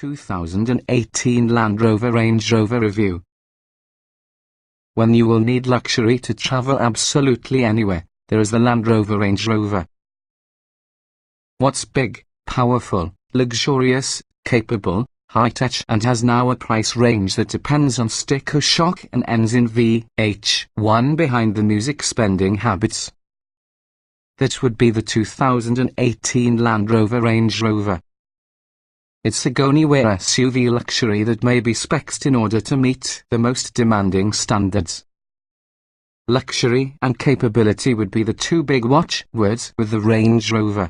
2018 Land Rover Range Rover review. When you will need luxury to travel absolutely anywhere, there is the Land Rover Range Rover. What's big, powerful, luxurious, capable, high-tech and has now a price range that depends on sticker shock and ends in VH1 behind the music spending habits. That would be the 2018 Land Rover Range Rover. It's a go-anywhere SUV luxury that may be spec'd in order to meet the most demanding standards. Luxury and capability would be the two big watchwords with the Range Rover.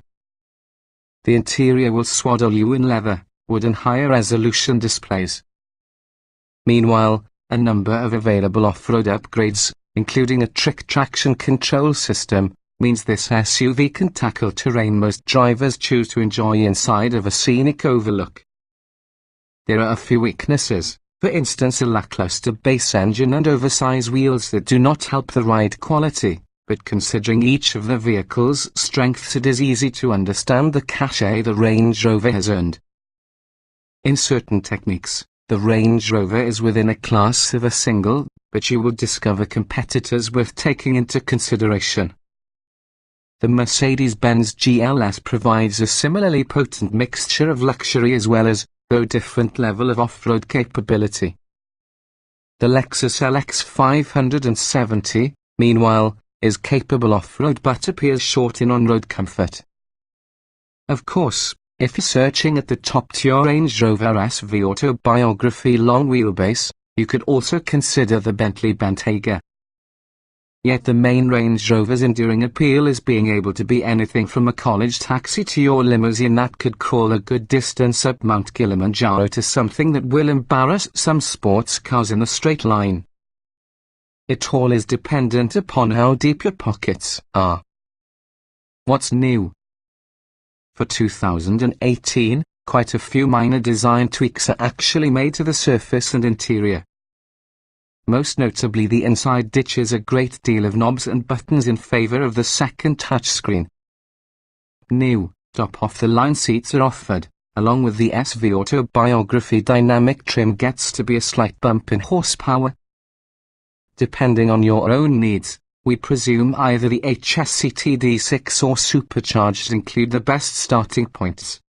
The interior will swaddle you in leather, wood and higher resolution displays. Meanwhile, a number of available off-road upgrades, including a trick traction control system, means this SUV can tackle terrain most drivers choose to enjoy inside of a scenic overlook. There are a few weaknesses, for instance a lackluster base engine and oversized wheels that do not help the ride quality, but considering each of the vehicle's strengths it is easy to understand the cachet the Range Rover has earned. In certain techniques, the Range Rover is within a class of a single, but you will discover competitors worth taking into consideration. The Mercedes-Benz GLS provides a similarly potent mixture of luxury as well as, though different level of off-road capability. The Lexus LX 570, meanwhile, is capable off-road but appears short in on-road comfort. Of course, if you're searching at the top-tier Range Rover SV autobiography long wheelbase, you could also consider the Bentley Bentayga. Yet the main Range Rover's enduring appeal is being able to be anything from a college taxi to your limousine that could crawl a good distance up Mount Kilimanjaro to something that will embarrass some sports cars in the straight line. It all is dependent upon how deep your pockets are. What's new? For 2018, quite a few minor design tweaks are actually made to the surface and interior. Most notably the inside ditches a great deal of knobs and buttons in favor of the second touchscreen. New, top-off-the-line seats are offered, along with the SV autobiography dynamic trim gets to be a slight bump in horsepower. Depending on your own needs, we presume either the HSC TD6 or supercharged include the best starting points.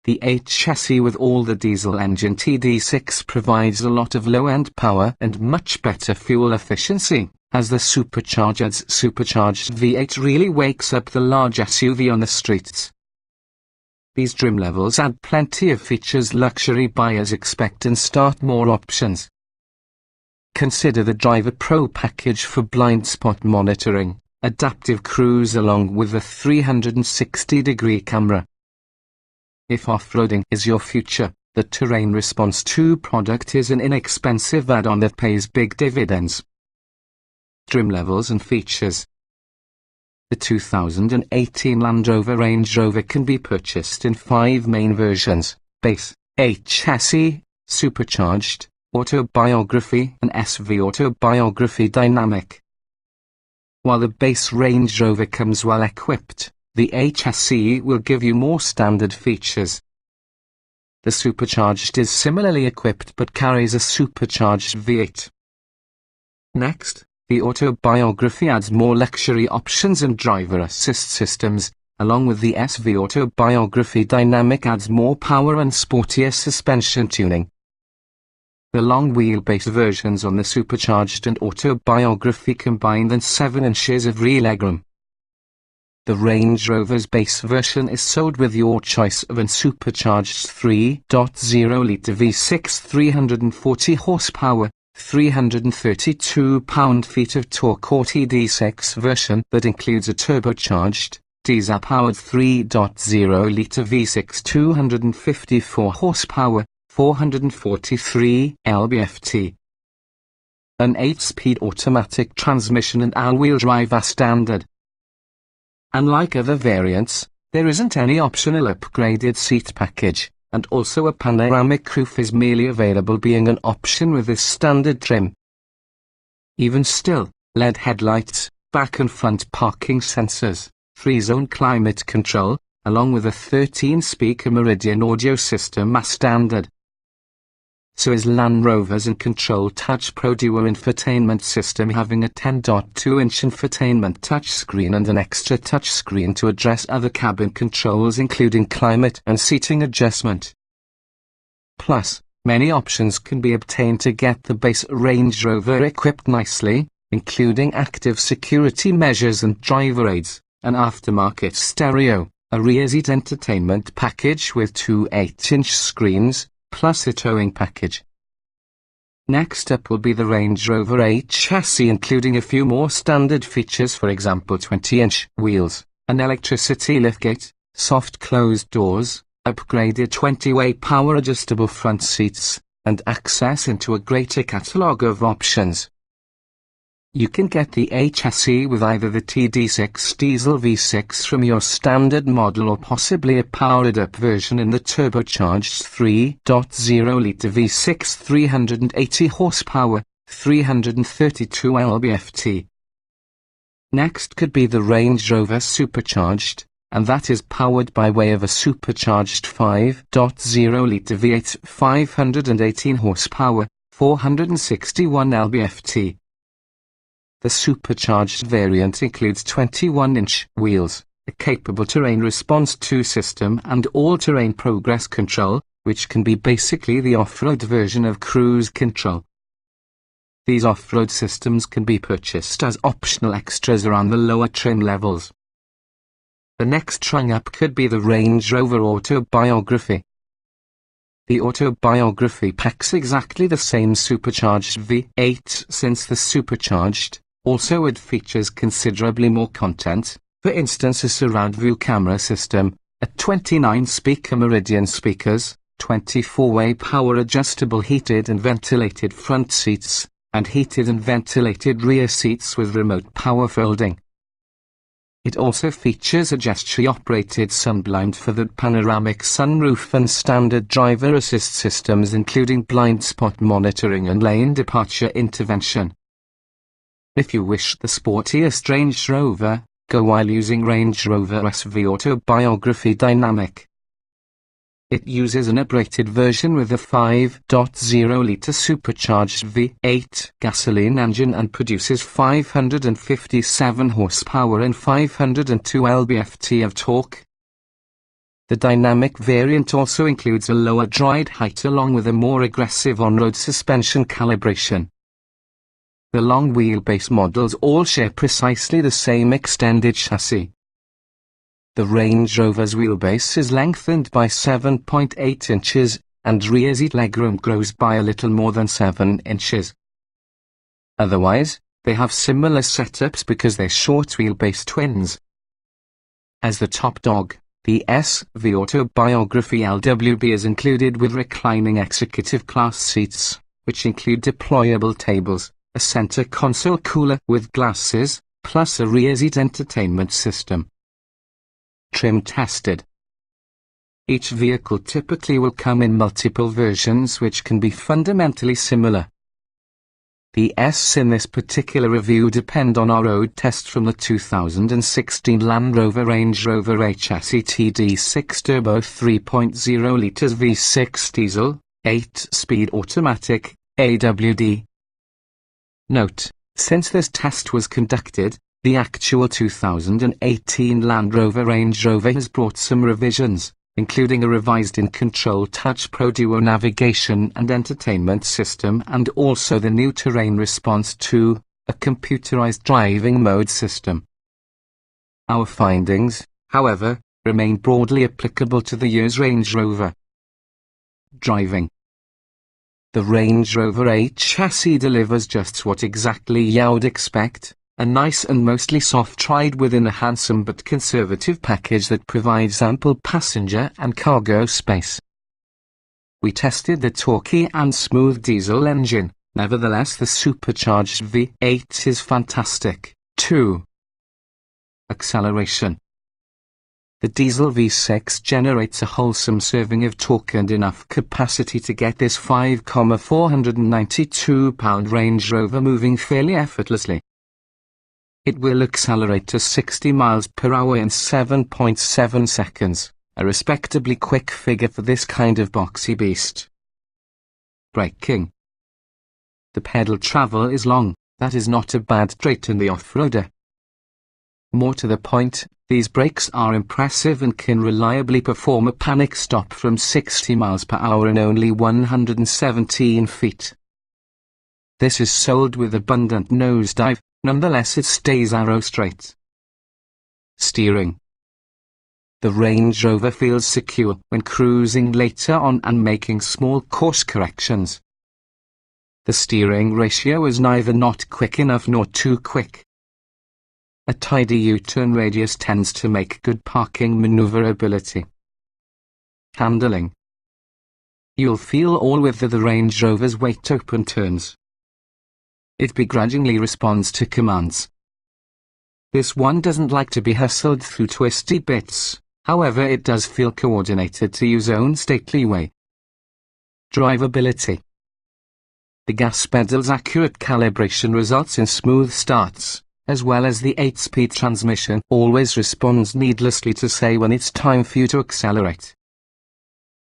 The HSE with all the diesel engine TD6 provides a lot of low-end power and much better fuel efficiency, as the supercharged's supercharged V8 really wakes up the large SUV on the streets. These trim levels add plenty of features luxury buyers expect and start more options. Consider the Driver Pro package for blind spot monitoring, adaptive cruise along with a 360-degree camera. If off-roading is your future, the Terrain Response 2 product is an inexpensive add-on that pays big dividends. Trim levels and features. The 2018 Land Rover Range Rover can be purchased in 5 main versions: Base, HSE, Supercharged, Autobiography and SV Autobiography Dynamic. While the base Range Rover comes well equipped, the HSE will give you more standard features. The Supercharged is similarly equipped but carries a supercharged V8. Next, the Autobiography adds more luxury options and driver assist systems, along with the SV Autobiography Dynamic adds more power and sportier suspension tuning. The long wheelbase versions on the Supercharged and Autobiography combine than 7 inches of rear legroom. The Range Rover's base version is sold with your choice of an supercharged 3.0-litre V6 340 horsepower, 332 pound-feet of torque or TD6 version that includes a turbocharged, diesel-powered 3.0-litre V6 254 horsepower, 443 lb-ft. An 8-speed automatic transmission and all-wheel drive are standard. Unlike other variants, there isn't any optional upgraded seat package, and also a panoramic roof is merely available being an option with this standard trim. Even still, LED headlights, back and front parking sensors, 3-zone climate control, along with a 13-speaker Meridian audio system as standard. So is Land Rover's in-control Touch Pro Duo infotainment system, having a 10.2-inch infotainment touchscreen and an extra touchscreen to address other cabin controls including climate and seating adjustment. Plus, many options can be obtained to get the base Range Rover equipped nicely, including active security measures and driver aids, an aftermarket stereo, a rear seat entertainment package with two 8-inch screens, plus a towing package. Next up will be the Range Rover A chassis, including a few more standard features, for example 20-inch wheels, an electricity liftgate, soft closed doors, upgraded 20-way power adjustable front seats, and access into a greater catalogue of options. You can get the A chassis with either the TD6 diesel V6 from your standard model or possibly a powered-up version in the turbocharged 3.0-litre V6 380 horsepower, 332 lb-ft. Next could be the Range Rover Supercharged, and that is powered by way of a supercharged 5.0-litre V8 518 horsepower, 461 lb-ft. The supercharged variant includes 21-inch wheels, a capable terrain response 2 system and all-terrain progress control, which can be basically the off-road version of cruise control. These off-road systems can be purchased as optional extras around the lower trim levels. The next rung up could be the Range Rover Autobiography. The Autobiography packs exactly the same supercharged V8 since the Supercharged. Also it features considerably more content, for instance a surround view camera system, a 29-speaker Meridian speakers, 24-way power adjustable heated and ventilated front seats, and heated and ventilated rear seats with remote power folding. It also features a gesture-operated sunblind for the panoramic sunroof and standard driver assist systems including blind spot monitoring and lane departure intervention. If you wish the sportiest Range Rover, go while using Range Rover SV Autobiography Dynamic. It uses an uprated version with a 5.0-litre supercharged V8 gasoline engine and produces 557 horsepower and 502 lb-ft of torque. The dynamic variant also includes a lower ride height along with a more aggressive on-road suspension calibration. The long wheelbase models all share precisely the same extended chassis. The Range Rover's wheelbase is lengthened by 7.8 inches, and rear seat legroom grows by a little more than 7 inches. Otherwise, they have similar setups because they're short wheelbase twins. As the top dog, the SV Autobiography LWB is included with reclining executive class seats, which include deployable tables, a center console cooler with glasses, plus a rear seat entertainment system. Trim tested. Each vehicle typically will come in multiple versions which can be fundamentally similar. The S in this particular review depend on our road test from the 2016 Land Rover Range Rover A chassis TD6 Turbo 3.0 litres V6 diesel, 8-speed automatic, AWD. Note, since this test was conducted, the actual 2018 Land Rover Range Rover has brought some revisions, including a revised in-control Touch Pro Duo navigation and entertainment system and also the new terrain response 2, a computerized driving mode system. Our findings, however, remain broadly applicable to the year's Range Rover. Driving. The Range Rover A chassis delivers just what exactly you'd expect, a nice and mostly soft ride within a handsome but conservative package that provides ample passenger and cargo space. We tested the torquey and smooth diesel engine, nevertheless the supercharged V8 is fantastic, too. Acceleration. The diesel V6 generates a wholesome serving of torque and enough capacity to get this 5,492 pound Range Rover moving fairly effortlessly. It will accelerate to 60 miles per hour in 7.7 seconds, a respectably quick figure for this kind of boxy beast. Braking. The pedal travel is long, that is not a bad trait in the off-roader. More to the point, these brakes are impressive and can reliably perform a panic stop from 60 miles per hour in only 117 feet. This is sold with abundant nosedive, nonetheless it stays arrow straight. Steering. The Range Rover feels secure when cruising later on and making small course corrections. The steering ratio is neither not quick enough nor too quick. A tidy U-turn radius tends to make good parking maneuverability. Handling. You'll feel all with the Range Rover's weight open turns. It begrudgingly responds to commands. This one doesn't like to be hustled through twisty bits, however it does feel coordinated to use own stately way. Drivability. The gas pedal's accurate calibration results in smooth starts, as well as the 8-speed transmission always responds needlessly to say when it's time for you to accelerate.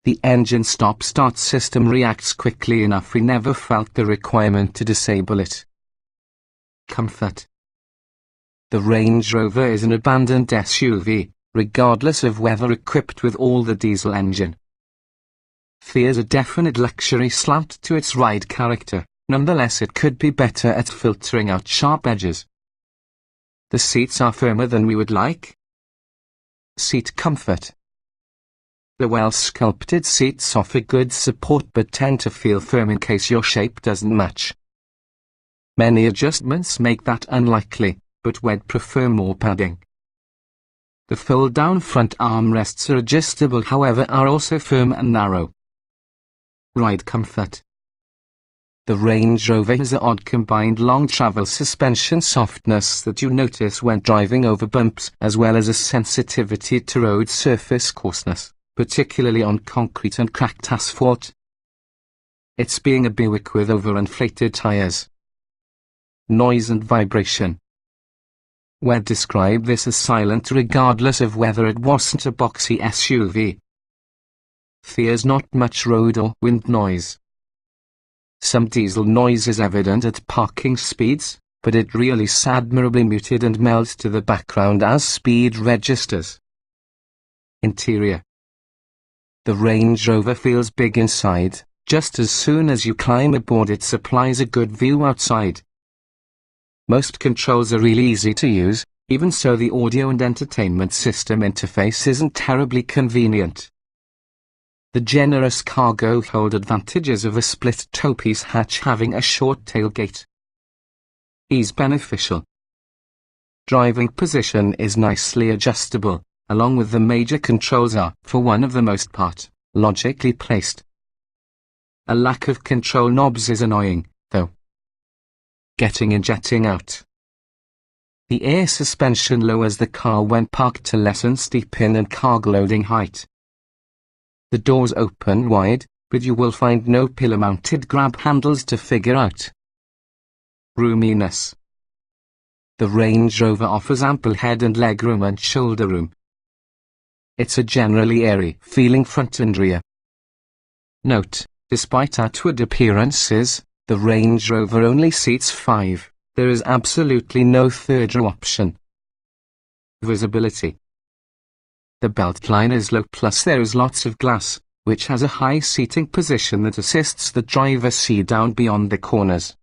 The engine stop-start system reacts quickly enough we never felt the requirement to disable it. Comfort. The Range Rover is an abandoned SUV, regardless of whether equipped with all the diesel engine. There's a definite luxury slant to its ride character, nonetheless it could be better at filtering out sharp edges. The seats are firmer than we would like. Seat comfort. The well-sculpted seats offer good support but tend to feel firm in case your shape doesn't match. Many adjustments make that unlikely, but we'd prefer more padding. The fold-down front armrests are adjustable however are also firm and narrow. Ride comfort. The Range Rover has an odd combined long travel suspension softness that you notice when driving over bumps as well as a sensitivity to road surface coarseness, particularly on concrete and cracked asphalt. It's being a Buick with overinflated tires. Noise and vibration. We'd describe this as silent regardless of whether it wasn't a boxy SUV. There's not much road or wind noise. Some diesel noise is evident at parking speeds, but it really is admirably muted and melds to the background as speed registers. Interior. The Range Rover feels big inside, just as soon as you climb aboard it supplies a good view outside. Most controls are really easy to use, even so the audio and entertainment system interface isn't terribly convenient. The generous cargo hold advantages of a split toe-piece hatch having a short tailgate is beneficial. Driving position is nicely adjustable, along with the major controls are, for one of the most part, logically placed. A lack of control knobs is annoying, though. Getting and jetting out. The air suspension lowers the car when parked to lessen steep in and cargo loading height. The doors open wide, but you will find no pillar-mounted grab handles to figure out. Roominess. The Range Rover offers ample head and leg room and shoulder room. It's a generally airy feeling front and rear. Note, despite outward appearances, the Range Rover only seats 5, there is absolutely no third row option. Visibility. The beltline is low plus there is lots of glass, which has a high seating position that assists the driver see down beyond the corners.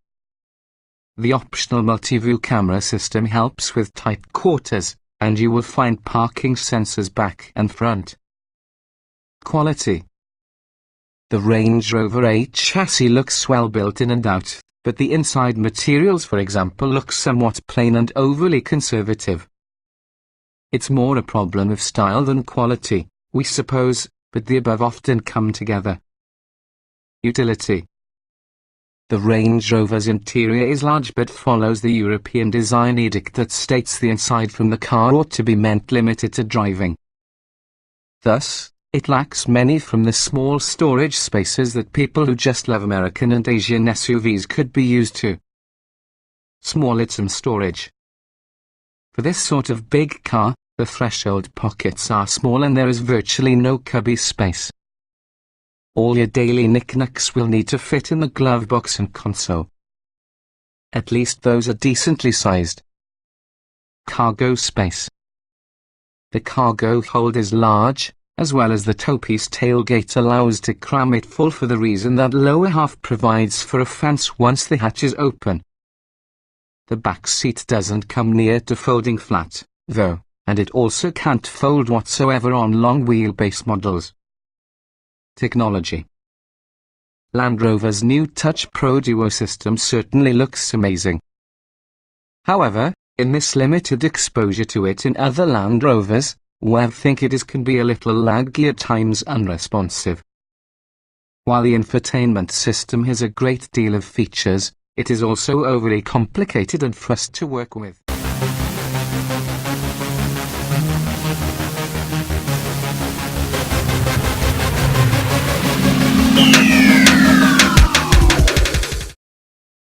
The optional multi-view camera system helps with tight quarters, and you will find parking sensors back and front. Quality. The Range Rover 8 chassis looks well built in and out, but the inside materials for example look somewhat plain and overly conservative. It's more a problem of style than quality, we suppose, but the above often come together. Utility. The Range Rover's interior is large but follows the European design edict that states the inside from the car ought to be meant limited to driving. Thus, it lacks many from the small storage spaces that people who just love American and Asian SUVs could be used to. Small item storage. For this sort of big car, the threshold pockets are small and there is virtually no cubby space. All your daily knickknacks will need to fit in the glove box and console. At least those are decently sized. Cargo space. The cargo hold is large, as well as the toe-piece tailgate allows to cram it full for the reason that lower half provides for a fence once the hatch is open. The back seat doesn't come near to folding flat, though, and it also can't fold whatsoever on long wheelbase models. Technology. Land Rover's new Touch Pro Duo system certainly looks amazing. However, in this limited exposure to it in other Land Rovers, we think it can be a little laggy at times, unresponsive. While the infotainment system has a great deal of features, it is also overly complicated and for us to work with.